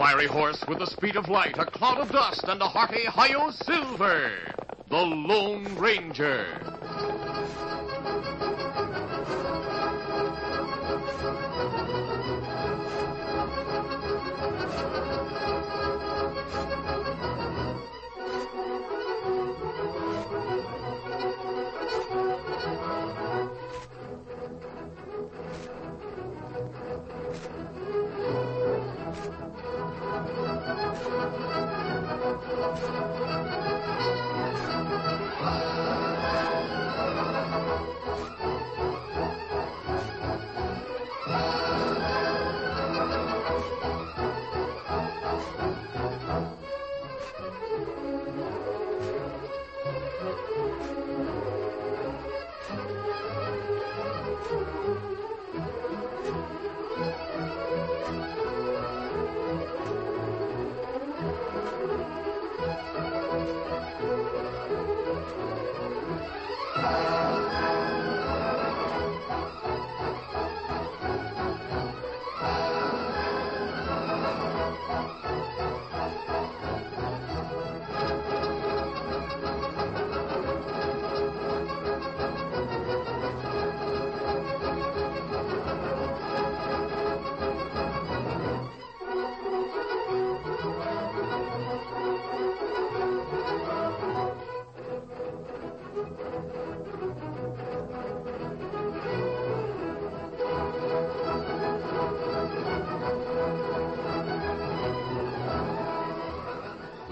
fiery horse with the speed of light, a cloud of dust, and a hearty hi-yo silver. The Lone Ranger.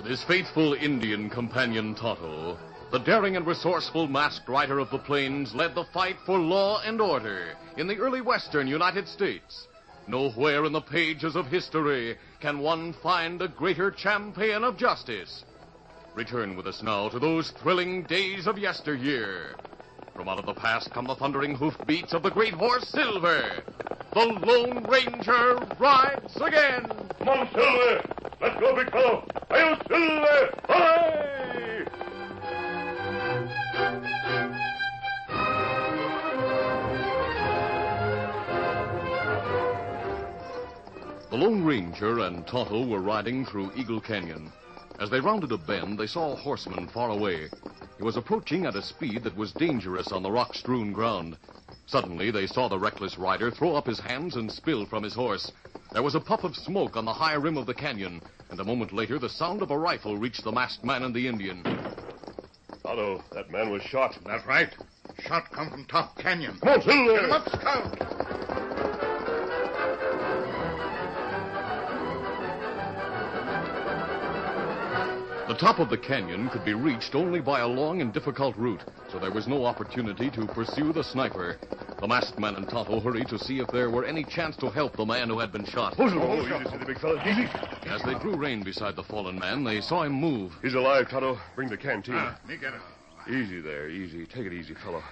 His faithful Indian companion Tonto, the daring and resourceful masked rider of the plains, led the fight for law and order in the early western United States. Nowhere in the pages of history can one find a greater champion of justice. Return with us now to those thrilling days of yesteryear. From out of the past come the thundering hoofbeats of the great horse Silver. The Lone Ranger rides again. Come on, Silver! Let's go, big fellow! Hi-yo, Silver! Hooray! The Lone Ranger and Tonto were riding through Eagle Canyon. As they rounded a bend, they saw a horseman far away. He was approaching at a speed that was dangerous on the rock-strewn ground. Suddenly, they saw the reckless rider throw up his hands and spill from his horse. There was a puff of smoke on the high rim of the canyon, and a moment later, the sound of a rifle reached the masked man and the Indian. Tonto, that man was shot. That's right. Shot come from top canyon. Come on, Silver! Get him up, Scout! The top of the canyon could be reached only by a long and difficult route, so there was no opportunity to pursue the sniper. The masked man and Tonto hurried to see if there were any chance to help the man who had been shot. Easy, the big fella. Easy. As they drew rein beside the fallen man, they saw him move. He's alive, Tonto. Bring the canteen. Me get him. Easy there, easy. Take it easy, fellow.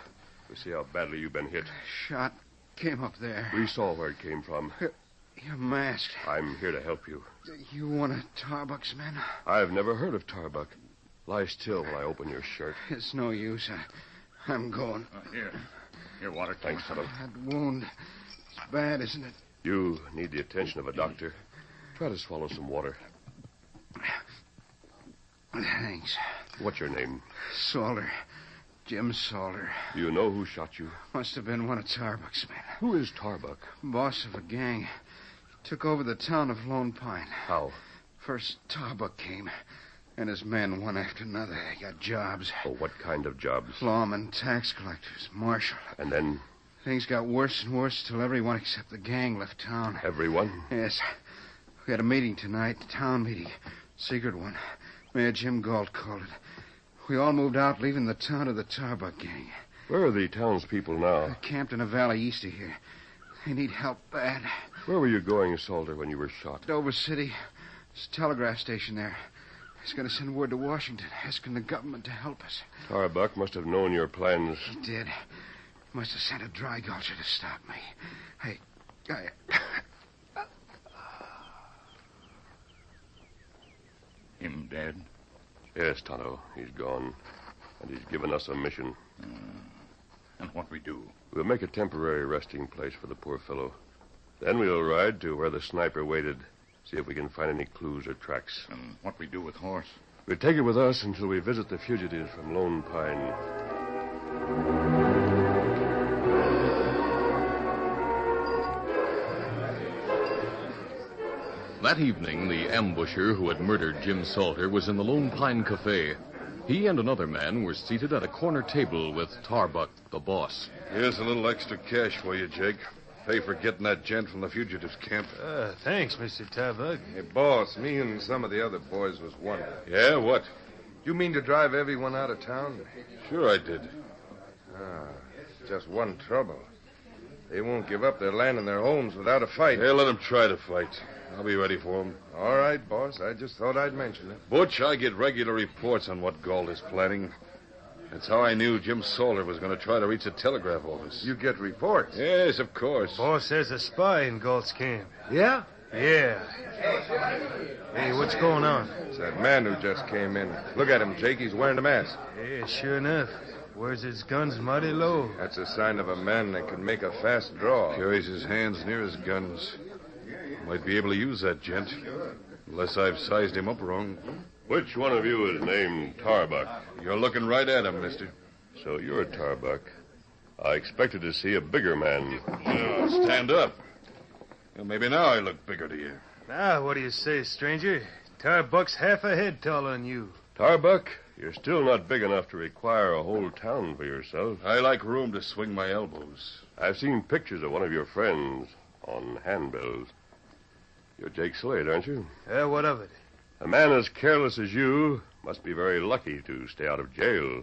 We see how badly you've been hit. Shot came up there. We saw where it came from. You're masked. I'm here to help you. You one of Tarbuck's men? I've never heard of Tarbuck. Lie still while I open your shirt. It's no use. I'm going. Here, water. Thanks, Tonto. That wound, it's bad, isn't it? You need the attention of a doctor. Try to swallow some water. Thanks. What's your name? Salter. Jim Salter. Do you know who shot you? Must have been one of Tarbuck's men. Who is Tarbuck? Boss of a gang. Took over the town of Lone Pine. How? First, Tarbuck came, and his men, one after another, they got jobs. Oh, what kind of jobs? Lawmen, tax collectors, marshal. And then? Things got worse and worse till everyone except the gang left town. Everyone? Yes. We had a meeting tonight, a town meeting. Secret one. Mayor Jim Galt called it. We all moved out, leaving the town to the Tarbuck gang. Where are the townspeople now? They're camped in a valley east of here. They need help bad. Where were you going, Salter, when you were shot? Dover City. There's a telegraph station there. He's going to send word to Washington, asking the government to help us. Tarbuck must have known your plans. He did. He must have sent a dry gulcher to stop me. Hey, Him dead? Yes, Tonto. He's gone. And he's given us a mission. And what we do? We'll make a temporary resting place for the poor fellow. Then we'll ride to where the sniper waited, See if we can find any clues or tracks. And what we do with horse? We take it with us until we visit the fugitives from Lone Pine. That evening, the ambusher who had murdered Jim Salter was in the Lone Pine Cafe. He and another man were seated at a corner table with Tarbuck, the boss. Here's a little extra cash for you, Jake. Pay for getting that gent from the fugitives' camp. Thanks, Mr. Tarbuck. Hey, boss, me and some of the other boys was wondering. Yeah, what? You mean to drive everyone out of town? Sure I did. Just one trouble. They won't give up their land and their homes without a fight. Yeah, let them try to fight. I'll be ready for them. All right, boss. I just thought I'd mention it. Butch, I get regular reports on what Galt is planning. That's how I knew Jim Salter was going to try to reach the telegraph office. You get reports? Yes, of course. Boss says a spy in Galt's camp. Yeah? Yeah. Hey, what's going on? It's that man who just came in. Look at him, Jake. He's wearing a mask. Yeah, sure enough. Wears his guns mighty low. That's a sign of a man that can make a fast draw. Carries his hands near his guns. Might be able to use that gent. Unless I've sized him up wrong. Which one of you is named Tarbuck? You're looking right at him, mister. So you're Tarbuck. I expected to see a bigger man. Stand up. Well, maybe now I look bigger to you. Now, what do you say, stranger? Tarbuck's half a head taller than you. Tarbuck, you're still not big enough to require a whole town for yourself. I like room to swing my elbows. I've seen pictures of one of your friends on handbills. You're Jake Slade, aren't you? What of it? A man as careless as you must be very lucky to stay out of jail.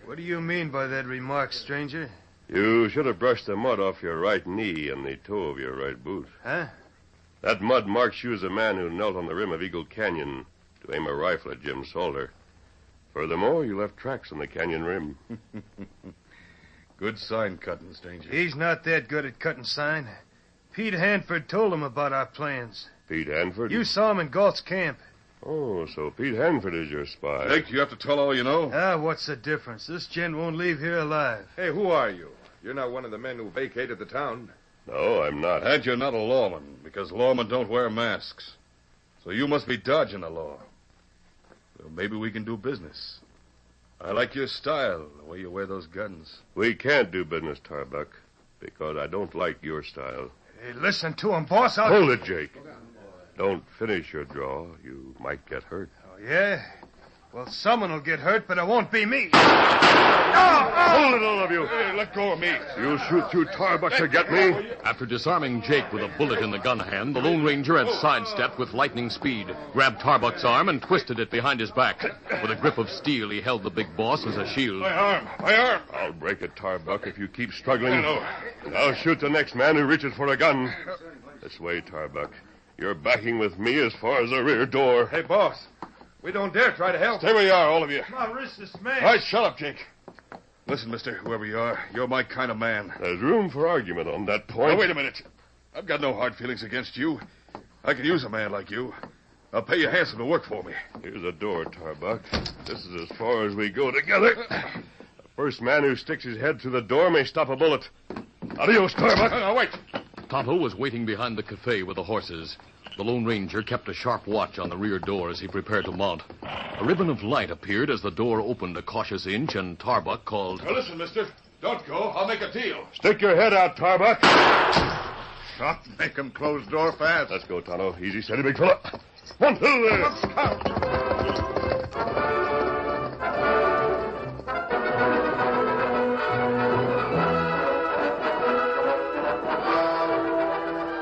What do you mean by that remark, stranger? You should have brushed the mud off your right knee and the toe of your right boot. Huh? That mud marks you as a man who knelt on the rim of Eagle Canyon to aim a rifle at Jim Salter. Furthermore, you left tracks on the canyon rim. Good sign cutting, stranger. He's not that good at cutting sign. Pete Hanford told him about our plans. Pete Hanford? You saw him in Galt's camp. Oh, so Pete Hanford is your spy. Jake, you have to tell all you know? What's the difference? This gent won't leave here alive. Hey, who are you? You're not one of the men who vacated the town. No, I'm not. And you're not a lawman, because lawmen don't wear masks. So you must be dodging the law. Well, maybe we can do business. I like your style, the way you wear those guns. We can't do business, Tarbuck, because I don't like your style. Hey, listen to him, boss. Hold it, Jake. Don't finish your draw. You might get hurt. Oh, yeah? Well, someone will get hurt, but it won't be me. Hold it, all of you. Hey, let go of me. You'll shoot through Tarbuck to get me. After disarming Jake with a bullet in the gun hand, the Lone Ranger had sidestepped with lightning speed, grabbed Tarbuck's arm, and twisted it behind his back. With a grip of steel, he held the big boss as a shield. My arm. I'll break it, Tarbuck, if you keep struggling. I know. I'll shoot the next man who reaches for a gun. This way, Tarbuck. You're backing with me as far as the rear door. Hey, boss. We don't dare try to help. Stay where you are, all of you. My wrist is smashed. All right, shut up, Jake. Listen, mister, whoever you are, you're my kind of man. There's room for argument on that point. Now, wait a minute. I've got no hard feelings against you. I could use a man like you. I'll pay you handsome to work for me. Here's a door, Tarbuck. This is as far as we go together. The first man who sticks his head through the door may stop a bullet. Adios, Tarbuck. No, wait. Tonto was waiting behind the cafe with the horses. The Lone Ranger kept a sharp watch on the rear door as he prepared to mount. A ribbon of light appeared as the door opened a cautious inch, and Tarbuck called, Now, listen, mister. Don't go. I'll make a deal. Stick your head out, Tarbuck. Shot, make him close the door fast. Let's go, Tonto. Easy, steady, big fella. 1, 2, there.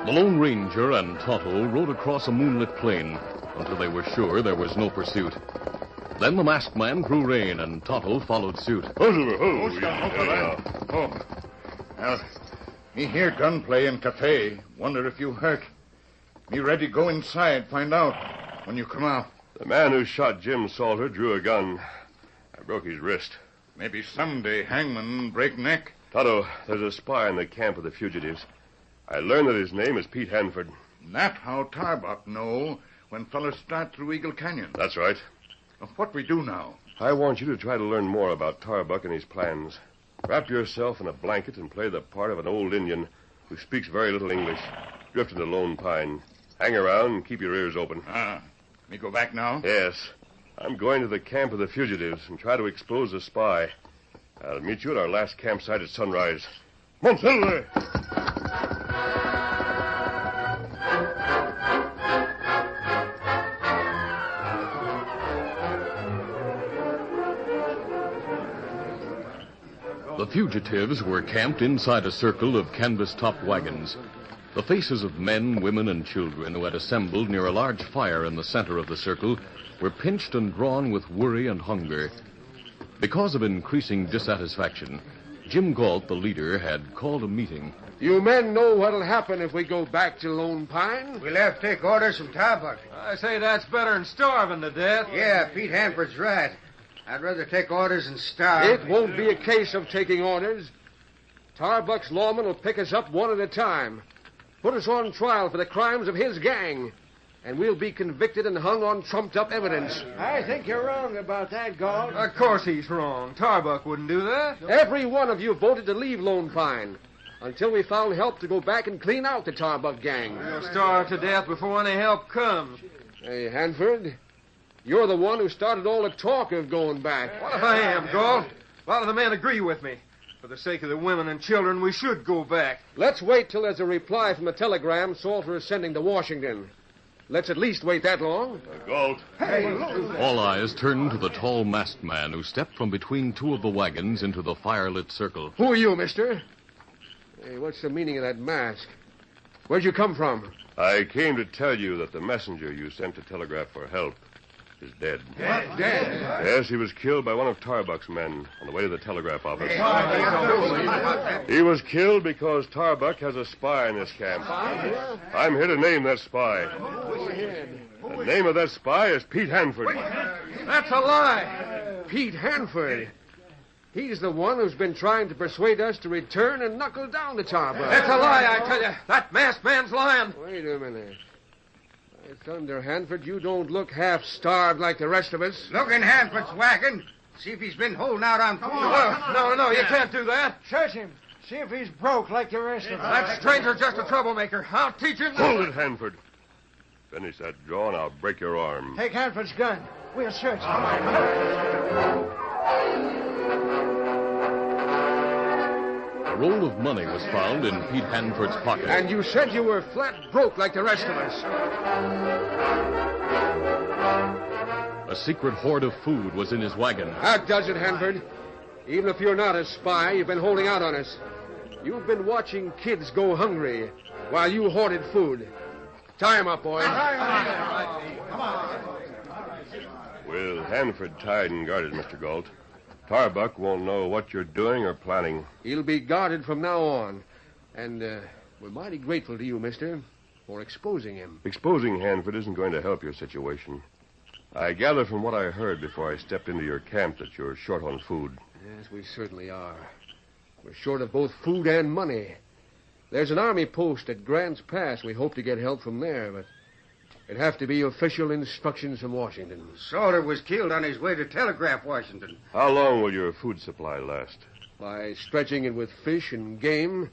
The Lone Ranger and Tonto rode across a moonlit plain until they were sure there was no pursuit. Then the masked man drew rein, and Tonto followed suit. Well, me hear gunplay in cafe. Wonder if you hurt. Me ready go inside, find out when you come out. The man who shot Jim Salter drew a gun. I broke his wrist. Maybe someday hangman break neck. Tonto, there's a spy in the camp of the fugitives. I learned that his name is Pete Hanford. That how Tarbuck know when fellas start through Eagle Canyon. That's right. What we do now? I want you to try to learn more about Tarbuck and his plans. Wrap yourself in a blanket and play the part of an old Indian who speaks very little English. Drift into Lone Pine. Hang around and keep your ears open. Me go back now? Yes. I'm going to the camp of the fugitives and try to expose the spy. I'll meet you at our last campsite at sunrise. Come on, Silver! The fugitives were camped inside a circle of canvas-topped wagons. The faces of men, women, and children who had assembled near a large fire in the center of the circle were pinched and drawn with worry and hunger. Because of increasing dissatisfaction, Jim Galt, the leader, had called a meeting. You men know what'll happen if we go back to Lone Pine? We'll have to take orders from Tarbuck. I say that's better than starving to death. Yeah, Pete Hanford's right. I'd rather take orders than starve. It won't be a case of taking orders. Tarbuck's lawmen will pick us up one at a time, put us on trial for the crimes of his gang, and we'll be convicted and hung on trumped-up evidence. I think you're wrong about that, Galt. Of course he's wrong. Tarbuck wouldn't do that. Every one of you voted to leave Lone Pine until we found help to go back and clean out the Tarbuck gang. We'll starve to death before any help comes. Hey, Hanford, you're the one who started all the talk of going back. What if I am, Galt? A lot of the men agree with me. For the sake of the women and children, we should go back. Let's wait till there's a reply from the telegram Salter is sending to Washington. Let's at least wait that long. Galt. Hey, All eyes turned to the tall masked man who stepped from between two of the wagons into the firelit circle. Who are you, mister? Hey, what's the meaning of that mask? Where'd you come from? I came to tell you that the messenger you sent to telegraph for help is dead. Dead? Yes, he was killed by one of Tarbuck's men on the way to the telegraph office. He was killed because Tarbuck has a spy in this camp. I'm here to name that spy. The name of that spy is Pete Hanford. That's a lie. Pete Hanford. He's the one who's been trying to persuade us to return and knuckle down to Tarbuck. That's a lie, I tell you. That masked man's lying. Wait a minute. By thunder, Hanford, you don't look half starved like the rest of us. Look in Hanford's wagon. See if he's been holding out on food. No, you can't do that. search him. See if he's broke like the rest of us. That stranger's just a troublemaker. I'll teach him. Hold it, Hanford. Finish that draw and I'll break your arm. Take Hanford's gun. We'll search him. A roll of money was found in Pete Hanford's pocket. And you said you were flat broke like the rest of us. A secret hoard of food was in his wagon. That does it, Hanford. Even if you're not a spy, you've been holding out on us. You've been watching kids go hungry while you hoarded food. Tie him up, boys. With Hanford tied and guarded, Mr. Galt, Tarbuck won't know what you're doing or planning. He'll be guarded from now on. And we're mighty grateful to you, mister, for exposing him. Exposing Hanford isn't going to help your situation. I gather from what I heard before I stepped into your camp that you're short on food. Yes, we certainly are. We're short of both food and money. There's an army post at Grant's Pass. We hope to get help from there, but it'd have to be official instructions from Washington. Salter was killed on his way to telegraph Washington. How long will your food supply last? By stretching it with fish and game,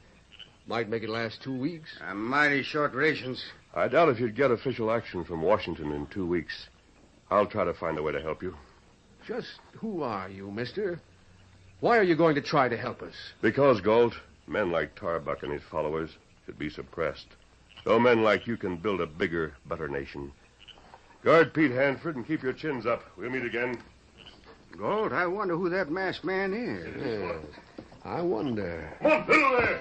might make it last 2 weeks. Mighty short rations. I doubt if you'd get official action from Washington in 2 weeks. I'll try to find a way to help you. Just who are you, mister? Why are you going to try to help us? Because, Galt, men like Tarbuck and his followers should be suppressed. So men like you can build a bigger, better nation. Guard Pete Hanford and keep your chins up. We'll meet again. Galt, I wonder who that masked man is. Yeah, I wonder. Come on, fiddle there!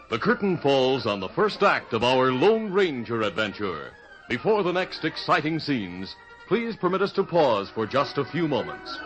The curtain falls on the first act of our Lone Ranger adventure. Before the next exciting scenes, please permit us to pause for just a few moments.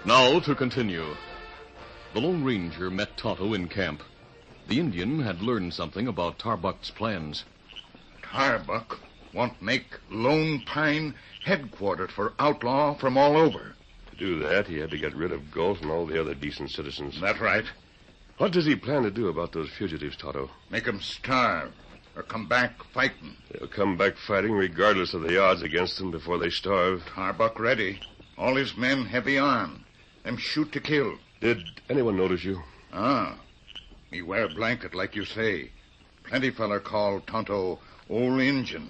Now to continue. The Lone Ranger met Tonto in camp. The Indian had learned something about Tarbuck's plans. Tarbuck want make Lone Pine headquarters for outlaw from all over. To do that, he had to get rid of Galt and all the other decent citizens. That's right. What does he plan to do about those fugitives, Tonto? Make 'em starve or come back fighting. They'll come back fighting regardless of the odds against them before they starve. Tarbuck ready. All his men heavy armed. Them shoot to kill. Did anyone notice you? Me wear blanket like you say. Plenty feller call Tonto Old Injun.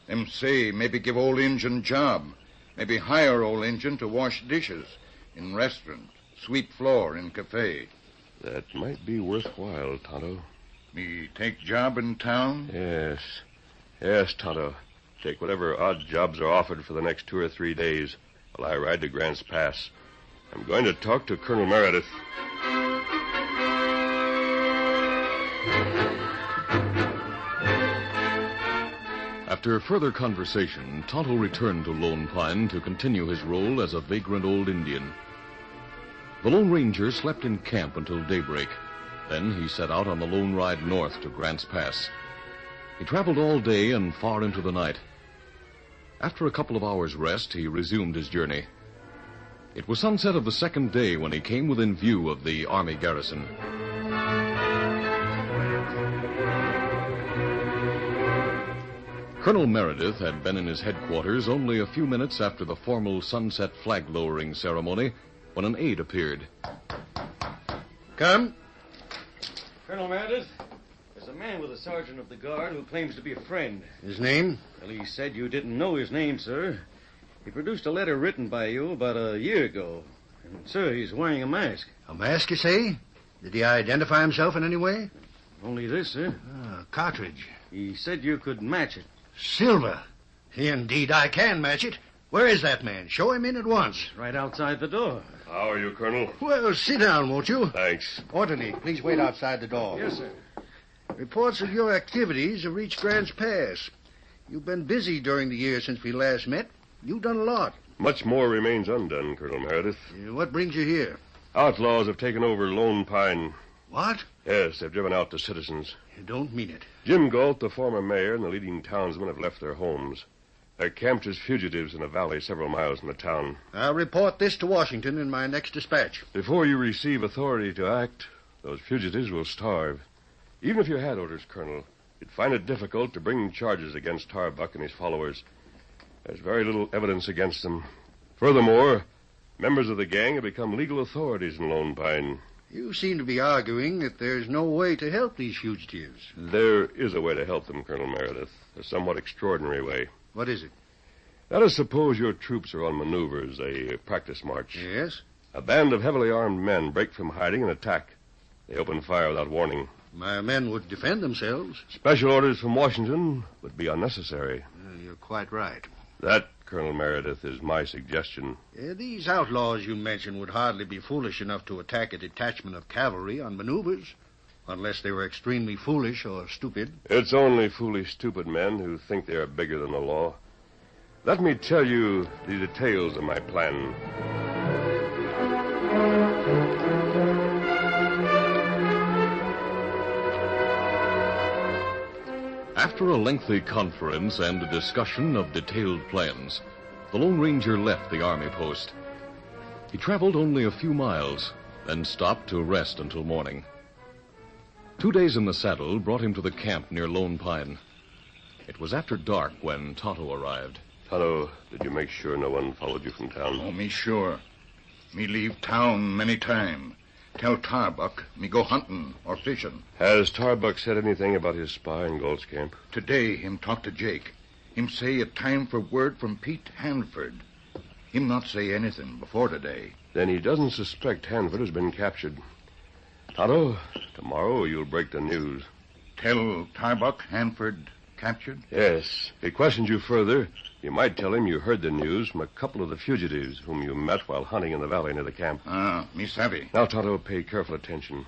Them say maybe give Old Injun job. Maybe hire Old Injun to wash dishes in restaurant, sweep floor in cafe. That might be worthwhile, Tonto. Me take job in town? Yes. Yes, Tonto. Take whatever odd jobs are offered for the next 2 or 3 days while I ride to Grant's Pass. I'm going to talk to Colonel Meredith. After further conversation, Tonto returned to Lone Pine to continue his role as a vagrant old Indian. The Lone Ranger slept in camp until daybreak. Then he set out on the lone ride north to Grant's Pass. He traveled all day and far into the night. After a couple of hours' rest, he resumed his journey. It was sunset of the second day when he came within view of the army garrison. Colonel Meredith had been in his headquarters only a few minutes after the formal sunset flag-lowering ceremony when an aide appeared. Come. Colonel Meredith, there's a man with a sergeant of the guard who claims to be a friend. His name? Well, he said you didn't know his name, sir. He produced a letter written by you about a year ago. And, sir, he's wearing a mask. A mask, you say? Did he identify himself in any way? Only this, sir. A cartridge. He said you could match it. Silver. Indeed, I can match it. Where is that man? Show him in at once. Right outside the door. How are you, Colonel? Well, sit down, won't you? Thanks. Orderly, please wait outside the door. Yes, sir. Reports of your activities have reached Grant's Pass. You've been busy during the year since we last met. You've done a lot. Much more remains undone, Colonel Meredith. What brings you here? Outlaws have taken over Lone Pine. What? Yes, they've driven out the citizens. You don't mean it. Jim Galt, the former mayor, and the leading townsmen have left their homes. They're camped as fugitives in a valley several miles from the town. I'll report this to Washington in my next dispatch. Before you receive authority to act, those fugitives will starve. Even if you had orders, Colonel, you'd find it difficult to bring charges against Tarbuck and his followers. There's very little evidence against them. Furthermore, members of the gang have become legal authorities in Lone Pine. You seem to be arguing that there's no way to help these fugitives. There is a way to help them, Colonel Meredith. A somewhat extraordinary way. What is it? Let us suppose your troops are on maneuvers, a practice march. Yes? A band of heavily armed men break from hiding and attack. They open fire without warning. My men would defend themselves. Special orders from Washington would be unnecessary. You're quite right. That, Colonel Meredith, is my suggestion. These outlaws you mentioned would hardly be foolish enough to attack a detachment of cavalry on maneuvers, unless they were extremely foolish or stupid. It's only foolish, stupid men who think they are bigger than the law. Let me tell you the details of my plan. After a lengthy conference and a discussion of detailed plans, the Lone Ranger left the army post. He traveled only a few miles, then stopped to rest until morning. 2 days in the saddle brought him to the camp near Lone Pine. It was after dark when Tonto arrived. Tonto, did you make sure no one followed you from town? Oh, me sure. Me leave town many time. Tell Tarbuck me go hunting or fishing. Has Tarbuck said anything about his spy in Galt's camp? Today, him talk to Jake. Him say it time for word from Pete Hanford. Him not say anything before today. Then he doesn't suspect Hanford has been captured. Tonto, tomorrow you'll break the news. Tell Tarbuck Hanford captured? Yes. If he questions you further, you might tell him you heard the news from a couple of the fugitives whom you met while hunting in the valley near the camp. Me savvy. Now, Tonto, pay careful attention.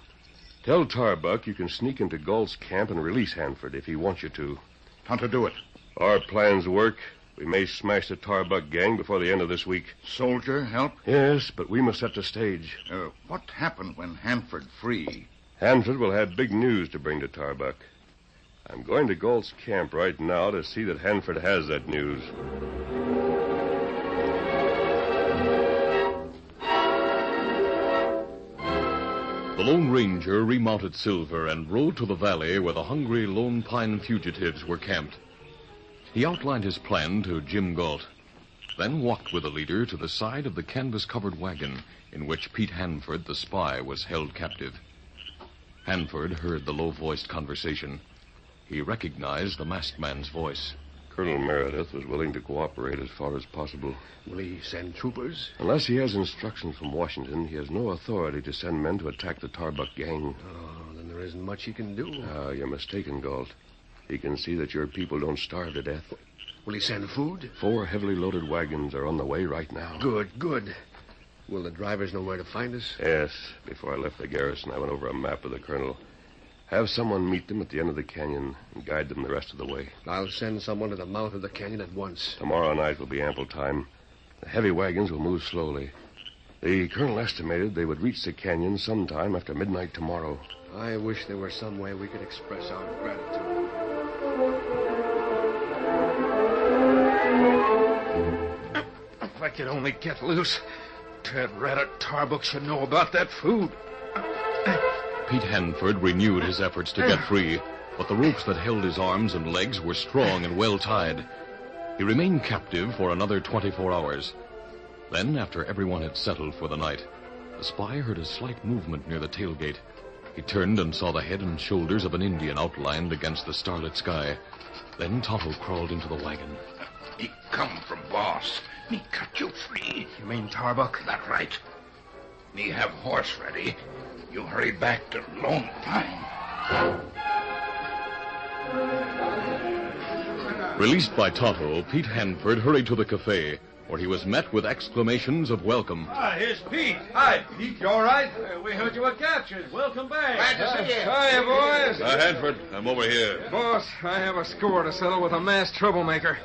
Tell Tarbuck you can sneak into Galt's camp and release Hanford if he wants you to. Tonto, do it. Our plans work. We may smash the Tarbuck gang before the end of this week. Soldier, help? Yes, but we must set the stage. What happened when Hanford free? Hanford will have big news to bring to Tarbuck. I'm going to Galt's camp right now to see that Hanford has that news. The Lone Ranger remounted Silver and rode to the valley where the hungry Lone Pine fugitives were camped. He outlined his plan to Jim Galt, then walked with the leader to the side of the canvas-covered wagon in which Pete Hanford, the spy, was held captive. Hanford heard the low-voiced conversation. He recognized the masked man's voice. Colonel Meredith was willing to cooperate as far as possible. Will he send troopers? Unless he has instructions from Washington, he has no authority to send men to attack the Tarbuck gang. Oh, then there isn't much he can do. You're mistaken, Galt. He can see that your people don't starve to death. Will he send food? 4 heavily loaded wagons are on the way right now. Good. Will the drivers know where to find us? Yes. Before I left the garrison, I went over a map with the colonel. Have someone meet them at the end of the canyon and guide them the rest of the way. I'll send someone to the mouth of the canyon at once. Tomorrow night will be ample time. The heavy wagons will move slowly. The colonel estimated they would reach the canyon sometime after midnight tomorrow. I wish there were some way we could express our gratitude. If I could only get loose. Ted Rat Tarbuck should know about that food. Pete Hanford renewed his efforts to get free, but the ropes that held his arms and legs were strong and well tied. He remained captive for another 24 hours. Then, after everyone had settled for the night, the spy heard a slight movement near the tailgate. He turned and saw the head and shoulders of an Indian outlined against the starlit sky. Then Tonto crawled into the wagon. He come from boss. Me cut you free. You mean Tarbuck? That right. Me have horse ready. You hurry back to Lone Pine. Released by Tonto, Pete Hanford hurried to the cafe, where he was met with exclamations of welcome. Here's Pete. Hi, Pete. You all right? We heard you were captured. Welcome back. Glad to see you. Hi, boys. Hanford, I'm over here. Boss, I have a score to settle with a masked troublemaker.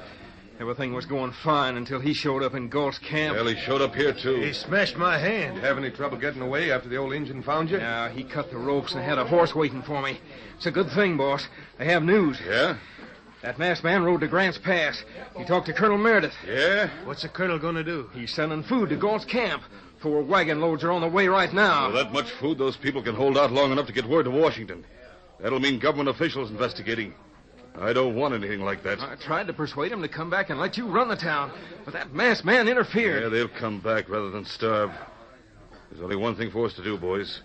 Everything was going fine until he showed up in Galt's camp. Well, he showed up here, too. He smashed my hand. Have any trouble getting away after the old Injun found you? Yeah, he cut the ropes and had a horse waiting for me. It's a good thing, boss. I have news. Yeah? That masked man rode to Grant's Pass. He talked to Colonel Meredith. Yeah? What's the colonel going to do? He's sending food to Galt's camp. 4 wagon loads are on the way right now. Well, that much food, those people can hold out long enough to get word to Washington. That'll mean government officials investigating. I don't want anything like that. I tried to persuade him to come back and let you run the town, but that masked man interfered. Yeah, they'll come back rather than starve. There's only one thing for us to do, boys.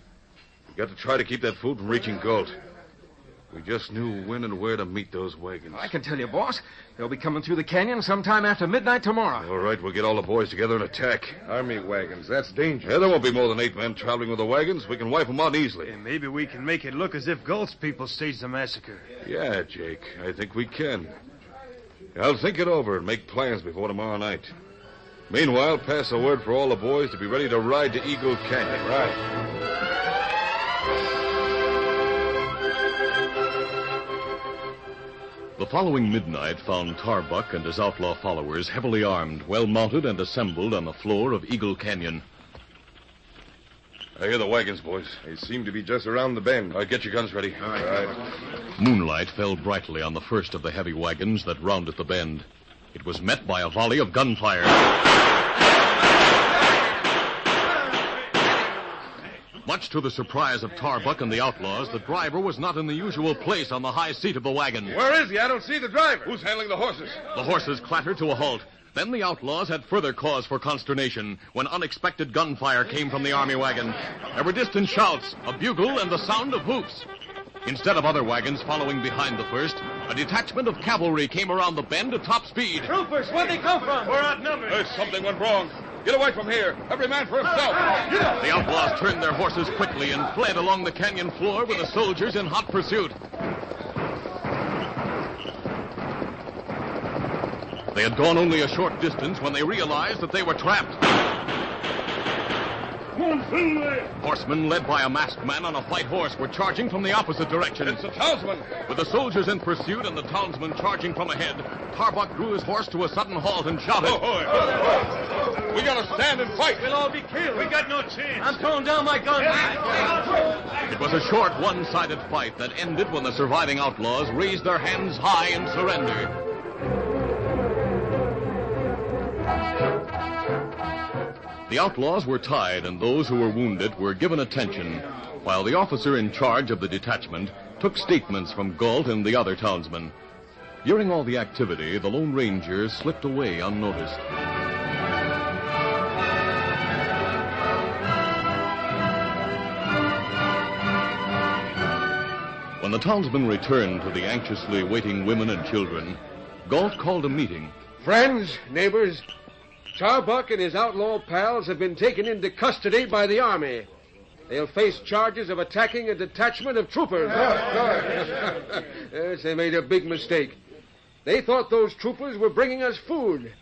We've got to try to keep that food from reaching Galt. We just knew when and where to meet those wagons. I can tell you, boss. They'll be coming through the canyon sometime after midnight tomorrow. All right, we'll get all the boys together and attack. Army wagons, that's dangerous. Yeah, there won't be more than 8 men traveling with the wagons. We can wipe them out easily. And maybe we can make it look as if Galt's people staged the massacre. Yeah, Jake, I think we can. I'll think it over and make plans before tomorrow night. Meanwhile, pass a word for all the boys to be ready to ride to Eagle Canyon. Right. The following midnight found Tarbuck and his outlaw followers heavily armed, well mounted, and assembled on the floor of Eagle Canyon. I hear the wagons, boys. They seem to be just around the bend. All right, get your guns ready. All right. Moonlight fell brightly on the first of the heavy wagons that rounded the bend. It was met by a volley of gunfire. Much to the surprise of Tarbuck and the outlaws, the driver was not in the usual place on the high seat of the wagon. Where is he? I don't see the driver. Who's handling the horses? The horses clattered to a halt. Then the outlaws had further cause for consternation when unexpected gunfire came from the army wagon. There were distant shouts, a bugle, and the sound of hoofs. Instead of other wagons following behind the first, a detachment of cavalry came around the bend at top speed. Troopers, where'd they come from? We're outnumbered. Something went wrong. Get away from here. Every man for himself. The outlaws turned their horses quickly and fled along the canyon floor with the soldiers in hot pursuit. They had gone only a short distance when they realized that they were trapped. Horsemen led by a masked man on a white horse were charging from the opposite direction. It's the townsman. With the soldiers in pursuit and the townsmen charging from ahead, Tarbuck drew his horse to a sudden halt and shouted, We gotta stand and fight. We'll all be killed. We got no chance. I'm throwing down my gun. It was a short, one-sided fight that ended when the surviving outlaws raised their hands high in surrender. The outlaws were tied, and those who were wounded were given attention, while the officer in charge of the detachment took statements from Galt and the other townsmen. During all the activity, the Lone Ranger slipped away unnoticed. When the townsmen returned to the anxiously waiting women and children, Galt called a meeting. Friends, neighbors, Tarbuck and his outlaw pals have been taken into custody by the army. They'll face charges of attacking a detachment of troopers. Yes, they made a big mistake. They thought those troopers were bringing us food.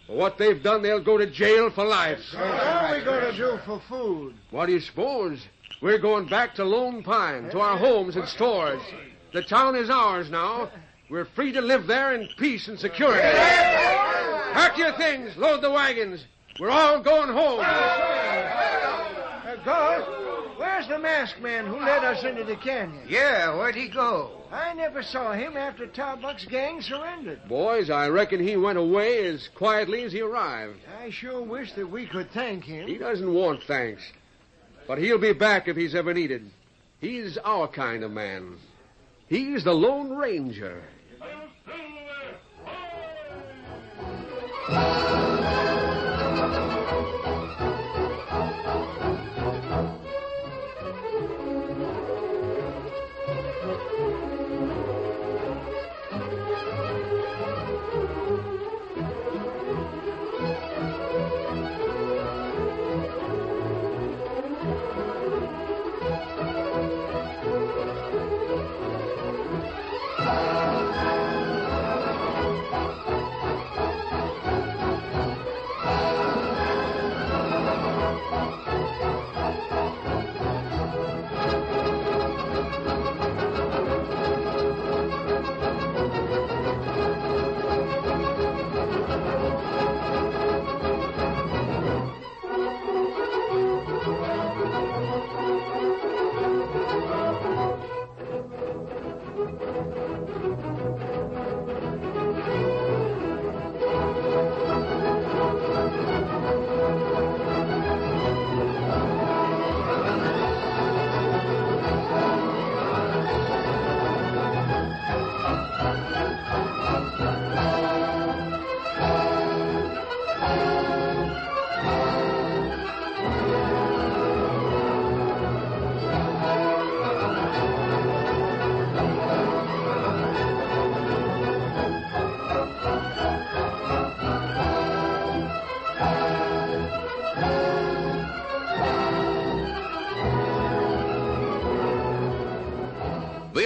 For what they've done, they'll go to jail for life. What are we going to do for food? What do you suppose? We're going back to Lone Pine, to our homes and stores. The town is ours now. We're free to live there in peace and security. Pack your things, load the wagons. We're all going home. Galt, where's the masked man who led us into the canyon? Yeah, where'd he go? I never saw him after Tarbuck's gang surrendered. Boys, I reckon he went away as quietly as he arrived. I sure wish that we could thank him. He doesn't want thanks. But he'll be back if he's ever needed. He's our kind of man. He's the Lone Ranger.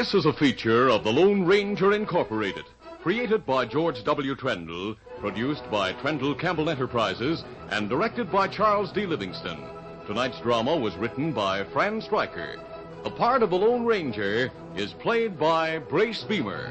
This is a feature of the Lone Ranger Incorporated, created by George W. Trendle, produced by Trendle Campbell Enterprises, and directed by Charles D. Livingston. Tonight's drama was written by Fran Striker. The part of the Lone Ranger is played by Brace Beemer.